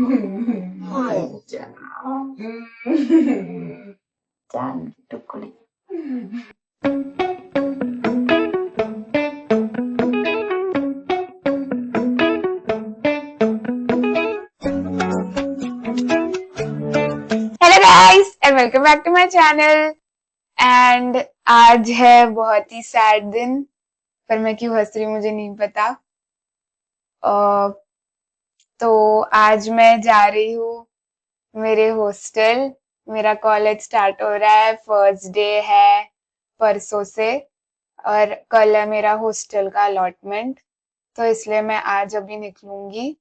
짠. 짠, 초콜릿. Hello guys and welcome back to my channel. And आज है बहुत ही सैड दिन, पर मैं क्यों हंस रही हूँ मुझे नहीं पता। तो आज मैं जा रही हूँ मेरे हॉस्टल। मेरा कॉलेज स्टार्ट हो रहा है, फर्स्ट डे है परसों से, और कल है मेरा हॉस्टल का अलॉटमेंट। तो इसलिए मैं आज अभी निकलूंगी।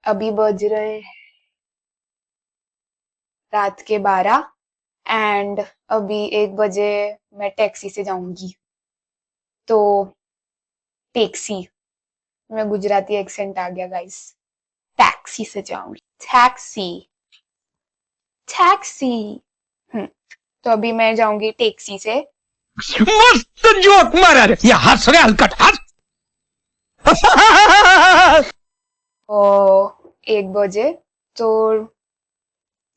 अभी बज रहे हैं रात के 12 एंड अभी 1 बजे मैं टैक्सी से जाऊंगी। तो टैक्सी में गुजराती एक्सेंट आ गया गाइस। टैक्सी से जाऊंगी, टैक्सी टैक्सी। तो अभी मैं जाऊंगी टैक्सी से। मस्त जोक मारा रे, ये हंस रे हलकट हंस। और 1 बजे तो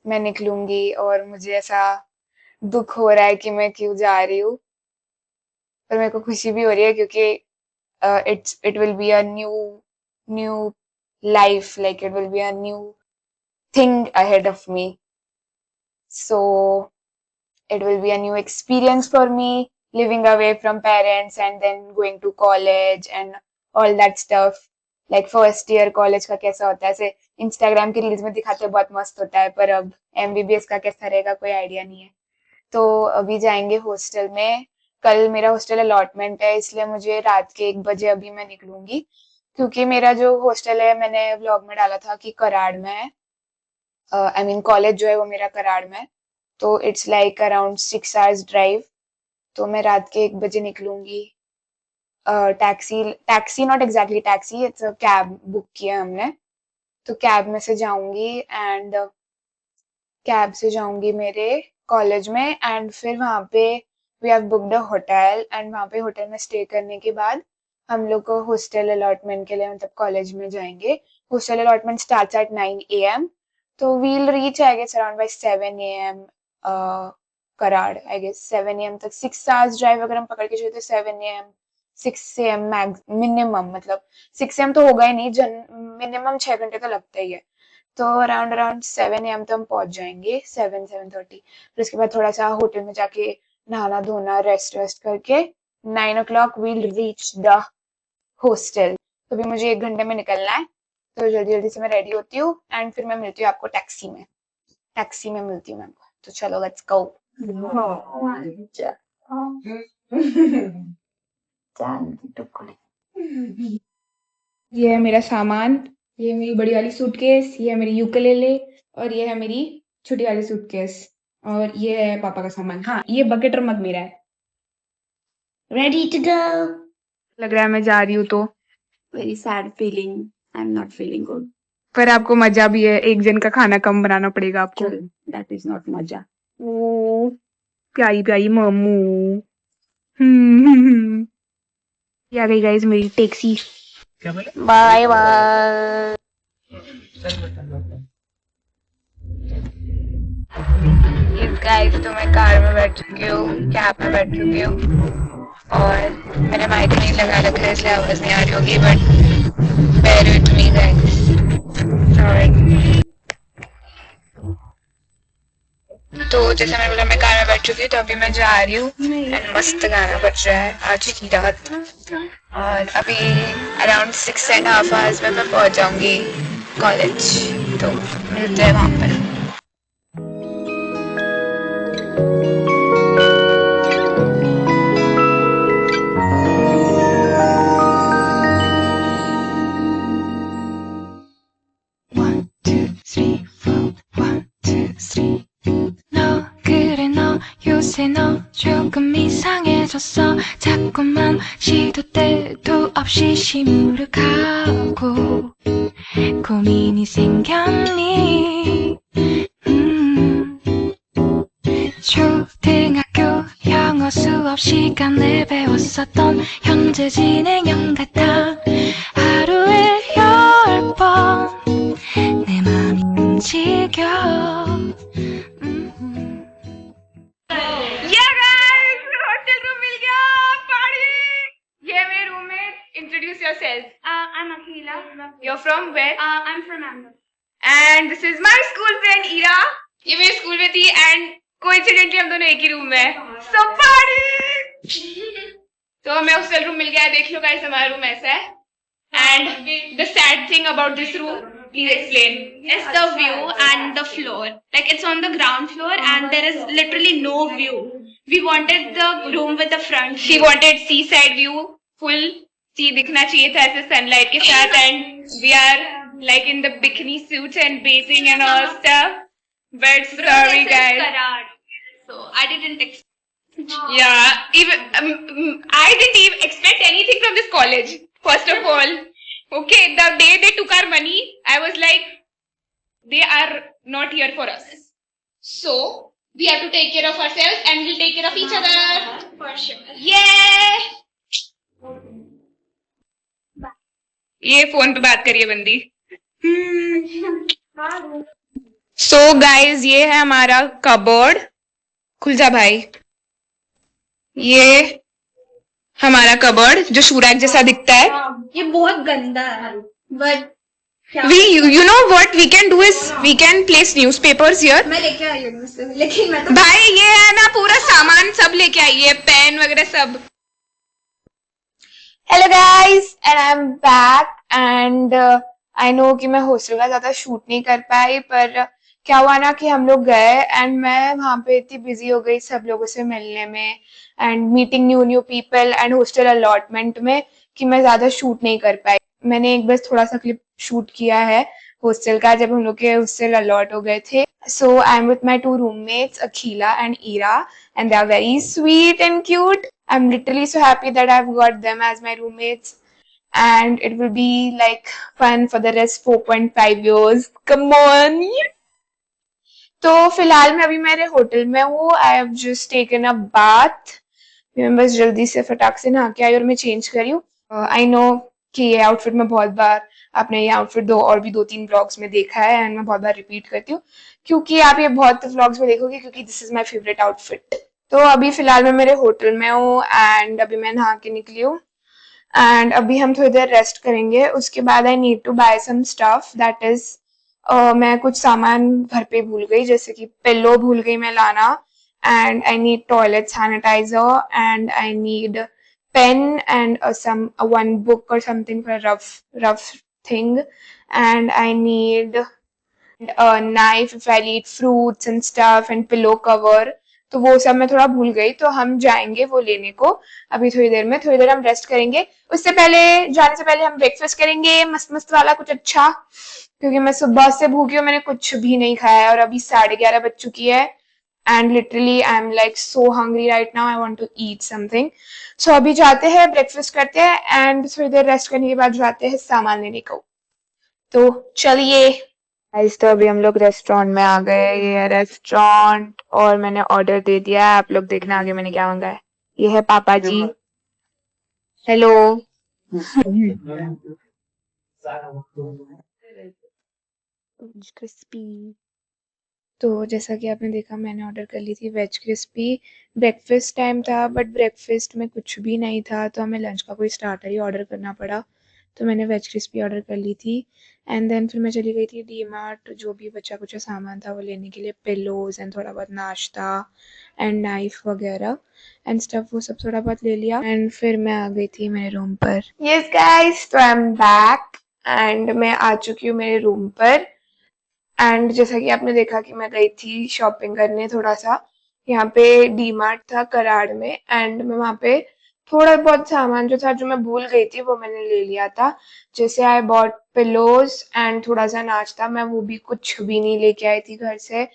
मैं निकलूंगी, और मुझे ऐसा दुख हो रहा है कि मैं क्यों जा रही हूँ, पर मेरे को खुशी भी हो रही है क्योंकि it will be a new life, like it will be a new thing ahead of me, so it will be a new experience for me, living away from parents and then going to college and all that stuff. like first year college का कैसा होता है, ऐसे Instagram की reels में दिखाते हैं बहुत मस्त होता है, पर अब एमबीबीएस का कैसा रहेगा कोई आइडिया नहीं है। तो अभी जाएंगे हॉस्टल में। कल मेरा हॉस्टल अलॉटमेंट है, इसलिए मुझे रात के 1 बजे अभी मैं निकलूंगी, क्योंकि मेरा जो हॉस्टल है मैंने व्लॉग में डाला था कि कराड़ में है। आई मीन कॉलेज जो है वो मेरा कराड़ में है। तो it's like around 6 hours drive. तो मैं रात के 1 बजे निकलूंगी। Taxi taxi not exactly taxi, it's a cab book किया हमने। तो कैब में से जाऊंगी एंड कैब से जाऊंगी मेरे कॉलेज में, एंड फिर वहां पे we have booked a hotel, and वहां पे होटल में स्टे करने के बाद हम लोग को हॉस्टल अलॉटमेंट के लिए मतलब कॉलेज में जाएंगे। Hostel allotment starts at 9 AM, तो we'll reach I guess around by 7 AM Karad. I guess 7 AM तक 6 आवर्स ड्राइव अगर हम पकड़ के चले तो 7 AM 6 AM मैक्स मिनिमम, मतलब 6 AM तो होगा ही नहीं, मिनिमम 6 घंटे तो लगता ही है। तो अराउंड अराउंड 7 AM तो हम पहुंच जाएंगे, 7-7:30। फिर उसके बाद थोड़ा सा होटल में जाके नहाना धोना रेस्ट वेस्ट करके 9 o'clock we'll reach the hostel. तो अभी मुझे 1 घंटे में निकलना है, तो जल्दी जल्दी से मैं रेडी होती हूँ एंड फिर मैं मिलती हूँ आपको टैक्सी में। टैक्सी में मिलती हूँ मैं आपको, तो चलो लेट्स गो। ये है मेरा सामान, ये है मेरी बड़ी वाली सूटकेस, ये है मेरी यूकेलेले, और ये है मेरी छोटी वाली सूटकेस, और ये है पापा का सामान। हाँ, ये बकेट और मग मेरा है। Ready to go. लग रहा है मैं जा रही हूँ तो Very sad feeling. I'm not feeling good. पर आपको मजा भी है, एक जन का खाना कम बनाना पड़ेगा आपको। Chill. That is not maja. ओ प्यारी प्यारी मम्मू। ये आ गई गाइस मेरी टैक्सी। Bye bye. इस गाइस तो मैं कार में बैठ चुकी हूँ, कैब में बैठ चुकी हूँ, और मैंने माइक नहीं लगा रखा है इसलिए आवाज नहीं आ रही होगी, but bear with me guys, sorry. तो जैसे मैंने बोला मैं कार में बैठ चुकी हूँ, तो अभी मैं जा रही हूँ एंड मस्त गाना बज रहा है आज की रात, और अभी अराउंड 6.5 आवर्स में मैं पहुंच जाऊंगी कॉलेज। तो मिलते हैं वहां पर। 요새 너 조금 이상해졌어. 자꾸만 시도 때도 없이 시무룩하고 고민이 생겼니. 초등학교 영어 수업 시간에 배웠었던 현재 진행형 같아. 하루에 10번 내 맘이 숨겨. हॉस्टल रूम मिल गया, पार्टी। ये मेरे roommate, introduce yourself. I'm Akhila. You're from where? I'm from Ahmedabad. And this is my school friend Ira. ये मेरे स्कूल में थी and coincidentally हम दोनों एक ही रूम में हैं। So party! तो हमें हॉस्टल रूम मिल गया है, देख लो गाइस हमारा रूम ऐसा है। And the sad thing about this room, please explain. It's the view and the floor. Like it's on the ground floor and there is literally no view. We wanted the room with the front She view. wanted seaside view, full sea दिखना चाहिए था ऐसे sunlight के साथ, and we are like in the bikini suits and bathing and all stuff. But Bro, sorry this is guys. Karad. So I didn't expect. Yeah, even I didn't even expect anything from this college. First of all, okay, the day they took our money, I was like, they are not here for us. So we have to take care of ourselves and we'll take care of each other. For sure. Yeah. ये phone पे बात करिए बंदी। So guys, ये है हमारा cupboard. खुल जा भाई। ये हमारा कबोर्ड जो शूरैक जैसा दिखता है। ये बहुत गंदा है. But You know what we can do is we can place newspapers here. मैं लेके आई हूँ उससे, लेकिन मैं तो भाई ये है ना पूरा सामान सब लेके आइए, पेन वगैरह सब। Hello guys and I am back and I know कि मैं हॉस्टल का ज्यादा शूट नहीं कर पाई, पर क्या हुआ ना कि हम लोग गए एंड मैं वहां पे इतनी बिजी हो गई सब लोगों से मिलने में and meeting new people and hostel allotment में कि मैं ज्यादा शूट नहीं कर पाई। मैंने एक बस थोड़ा सा क्लिप शूट किया है हॉस्टल का जब हम लोग के हॉस्टल अलॉट हो गए थे। So I am with my 2 roommates Akhila and Ira and they are very sweet and cute. I'm literally so happy that I've got them as my roommates and it will be like fun for the rest 4.5 years. Come on. तो फिलहाल मैं अभी मेरे hotel में हूँ। I have just taken a bath. मैं बस जल्दी से फटाक से नहा के आई और मैं चेंज करी हूँ। I know कि ये आउटफिट में बहुत बार आपने ये आउटफिट दो तीन व्लॉग्स में देखा है एंड मैं बहुत बार रिपीट करती हूँ क्योंकि आप ये बहुत व्लॉग्स में देखोगे क्योंकि this is my favourite outfit. तो अभी फिलहाल मैं मेरे होटल में हूँ एंड अभी मैं नहा के निकली हूँ एंड अभी हम थोड़ी देर रेस्ट करेंगे। उसके बाद I need to buy some stuff that is मैं कुछ सामान घर पे भूल गई, जैसे कि पिलो भूल गई मैं लाना and I need toilet sanitiser and I need pen and some one book or something for rough thing and I need a knife if I eat fruits and stuff and pillow cover। तो वो सब मैं थोड़ा भूल गई, तो हम जाएंगे वो लेने को अभी थोड़ी देर हम रेस्ट करेंगे। उससे पहले जाने से पहले हम ब्रेकफास्ट करेंगे मस्त वाला कुछ अच्छा, क्योंकि मैं सुबह से भूखी हूँ, मैंने कुछ भी नहीं खाया और अभी 11:30 बज चुकी है and literally I'm like so hungry right now. I want to eat something. So अभी जाते हैं ब्रेकफास्ट करते हैं एंड थोड़ी देर रेस्ट करने के बाद जाते हैं सामान लेने को। तो चलिए गाइस, तो अभी हम लोग रेस्टोरेंट में आ गए। ये है रेस्टोरेंट और मैंने ऑर्डर दे दिया है। आप लोग देखना आगे मैंने क्या मांगा है। ये है पापा जी। हेलो। क्रिस्पी। तो जैसा कि आपने देखा मैंने ऑर्डर कर ली थी वेज क्रिस्पी। ब्रेकफास्ट टाइम था बट ब्रेकफास्ट में कुछ भी नहीं था, तो हमें लंच का कोई स्टार्टर ही ऑर्डर करना पड़ा। तो मैंने वेज क्रिस्पी ऑर्डर कर ली थी एंड देन फिर मैं चली गई थी डी मार्ट, जो भी बचा कुछ सामान था वो लेने के लिए, पिलोज एंड थोड़ा बहुत नाश्ता एंड नाइफ वगैरह एंड स्टफ, वो सब थोड़ा बहुत ले लिया एंड फिर मैं आ गई थी मेरे रूम पर। यस गाइस, तो आई एम बैक एंड मैं आ चुकी हूँ मेरे रूम पर एंड जैसा कि आपने देखा कि मैं गई थी शॉपिंग करने थोड़ा सा। यहाँ पे डी मार्ट था कराड़ में एंड मैं वहाँ पे थोड़ा बहुत सामान जो था जो मैं भूल गई थी वो मैंने ले लिया था। जैसे आई बॉट पिलोज एंड थोड़ा सा नाश्ता, मैं वो भी कुछ भी नहीं लेके आई थी घर से,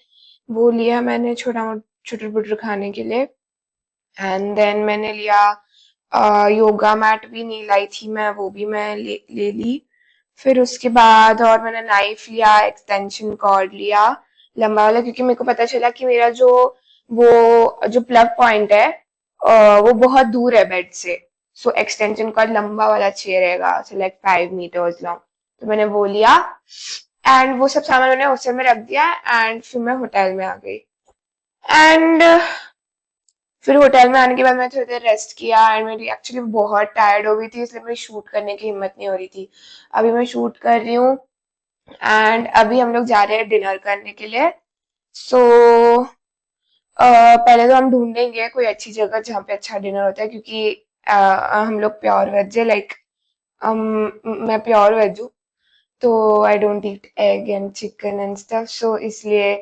वो लिया मैंने छोटे पुटर खाने के लिए। एंड देन मैंने लिया योगा मैट भी नहीं लाई थी मैं, वो भी मैं ले ली। फिर उसके बाद और मैंने नाइफ लिया, एक्सटेंशन कॉर्ड लिया लंबा वाला, क्योंकि मेरे को पता चला कि मेरा जो प्लग पॉइंट है वो बहुत दूर है बेड से। सो एक्सटेंशन कॉर्ड लंबा वाला चाहिए रहेगा, सो लाइक 5 meters लॉन्ग, तो मैंने वो लिया एंड वो सब सामान मैंने हॉस्टल में रख दिया एंड फिर मैं होटल में आ गई एंड फिर होटल में आने के बाद मैं थोड़ी देर रेस्ट किया एंड मेरी एक्चुअली बहुत टायर्ड हो गई थी, इसलिए मेरी शूट करने की हिम्मत नहीं हो रही थी। अभी मैं शूट कर रही हूँ एंड अभी हम लोग जा रहे हैं डिनर करने के लिए। सो पहले तो हम ढूंढेंगे कोई अच्छी जगह जहाँ पे अच्छा डिनर होता है, क्योंकि हम लोग प्योर वेज है, लाइक मैं प्योर वेज हूँ, तो I don't eat egg and chicken and stuff, so इसलिए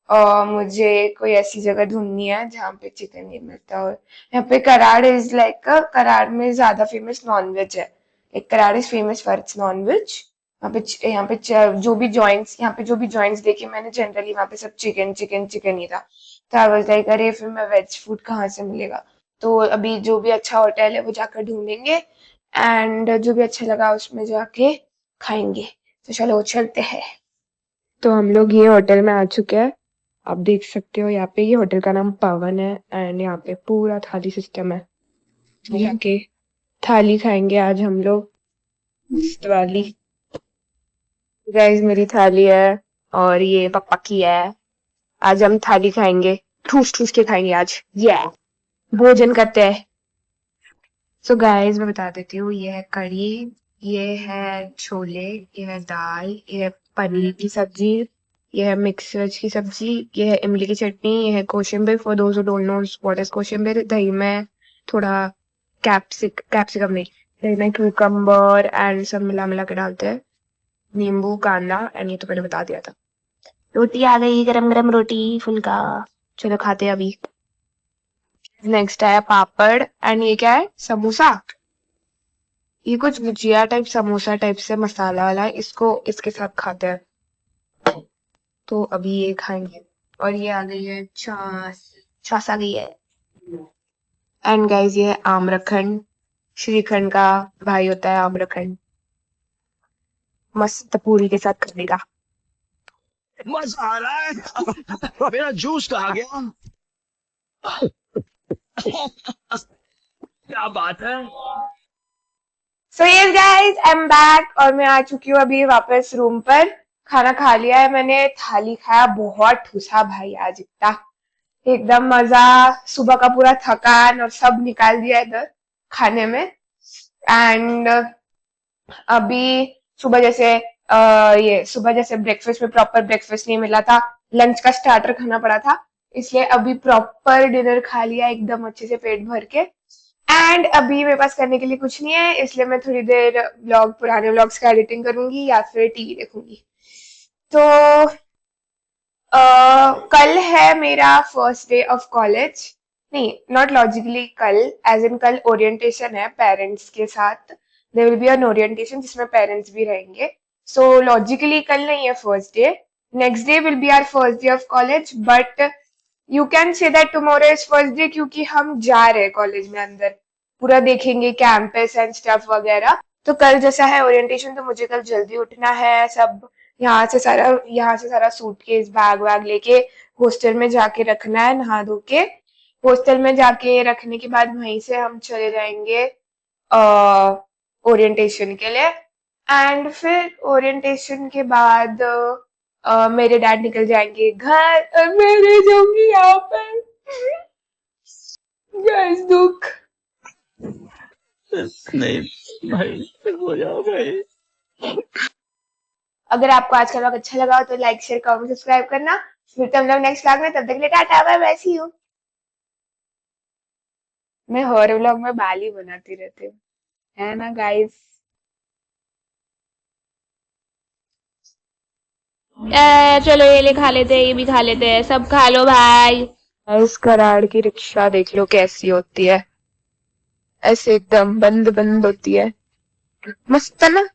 मुझे कोई ऐसी जगह ढूंढनी है जहाँ पे चिकन नहीं मिलता। और यहाँ पे कराड़ इज लाइक, कराड़ में ज्यादा फेमस नॉन वेज है, एक Karad is famous for its non veg. जो भी जॉइंट्स यहाँ पे जो भी जॉइंट्स देखे मैंने, जनरली वहाँ पे सब चिकन चिकन चिकन ही था। तो आई वाज लाइक अरे फिर मैं वेज फूड कहाँ से मिलेगा। तो अभी जो भी अच्छा होटल है वो जाकर ढूंढेंगे एंड जो भी अच्छा लगा उसमें जाके खाएंगे। तो चलो चलते हैं। तो हम लोग ये होटल में आ चुके हैं, आप देख सकते हो यहाँ पे। ये होटल का नाम पवन है एंड यहाँ पे पूरा थाली सिस्टम है। यहाँ के थाली खाएंगे आज हम लोग, मस्त वाली। गाइस मेरी थाली है और ये पापा की है। आज हम थाली खाएंगे, ठूस ठूस के खाएंगे आज, ये भोजन करते हैं। सो गाइस मैं बता देती हूँ, ये है कढ़ी, ये है छोले, ये है दाल, ये है पनीर की सब्जी, ये है मिक्स वेज की सब्जी, ये है इमली की चटनी, ये है koshimbir for those who don't know what is koshimbir. दही में थोड़ा कैप्सिकम नहीं, दही में क्यूकम्बर एंड सब मिला मिला के डालते हैं, नींबू कांदा एंड ये तो मैंने बता दिया था। रोटी आ गई, गरम गरम रोटी फुल्का। चलो खाते हैं अभी। नेक्स्ट आया पापड़ एंड ये क्या है, समोसा। ये कुछ भुजिया टाइप समोसा टाइप से मसाला वाला है, इसको इसके साथ खाते हैं। तो अभी ये खाएंगे। और ये आ गई है छाछ आ गई है। एंड गाइस ये है आम्रखंड, श्रीखंड का भाई होता है आम्रखंड, मस्त पूरी के साथ खाने मजा आ रहा है। मेरा जूस कहाँ गया? क्या बात है। So yes guys I am back और मैं आ चुकी हूँ अभी वापस रूम पर। खाना खा लिया है मैंने, थाली खाया, बहुत ठूसा भाई आज इतना, एकदम मजा। सुबह का पूरा थकान और सब निकाल दिया इधर खाने में। एंड अभी सुबह जैसे ये सुबह जैसे ब्रेकफास्ट में प्रॉपर ब्रेकफास्ट नहीं मिला था, लंच का स्टार्टर खाना पड़ा था, इसलिए अभी प्रॉपर डिनर खा लिया एकदम अच्छे से पेट भर के। एंड अभी मेरे पास करने के लिए कुछ नहीं है, इसलिए मैं थोड़ी देर पुराने व्लॉग्स का एडिटिंग करूंगी या फिर टीवी देखूंगी। तो कल है मेरा फर्स्ट डे ऑफ कॉलेज, नहीं नॉट लॉजिकली कल, एज इन कल ओरिएंटेशन है पेरेंट्स के साथ। There will be an orientation जिसमें पेरेंट्स भी रहेंगे। सो लॉजिकली कल नहीं है first day, next day will be our first day of college, but you can say that tomorrow is first day, क्योंकि हम जा रहे हैं कॉलेज में अंदर, पूरा देखेंगे कैंपस एंड स्टफ वगैरह। तो कल जैसा है ओरिएंटेशन, तो मुझे कल जल्दी उठना है, सब यहाँ से सारा सूटकेस बैग वैग लेके हॉस्टल में जाके रखना है, नहा धो के। हॉस्टल में जाके रखने के बाद वहीं से हम चले जाएंगे ओरिएंटेशन के लिए। एंड फिर ओरिएंटेशन के बाद मेरे डैड निकल जाएंगे घर और मैं रह जाऊंगी यहाँ पर। गाइस दुख। नहीं भाई, हो जाओ भाई। अगर आपको आज का व्लॉग अच्छा लगा हो तो लाइक शेयर कमेंट सब्सक्राइब करना। फिर हम लोग नेक्स्ट व्लॉग में, तब तक के लिए tata bye bye, see you. मैं हर व्लॉग में बाल ही बनाती रहती हूँ, है ना गाइस। चलो ये ले खा लेते हैं, ये भी खा लेते हैं, सब खा लो भाई। इस कराड़ की रिक्शा देख लो कैसी होती है, ऐसे एकदम बंद बंद होती है, मस्त है ना।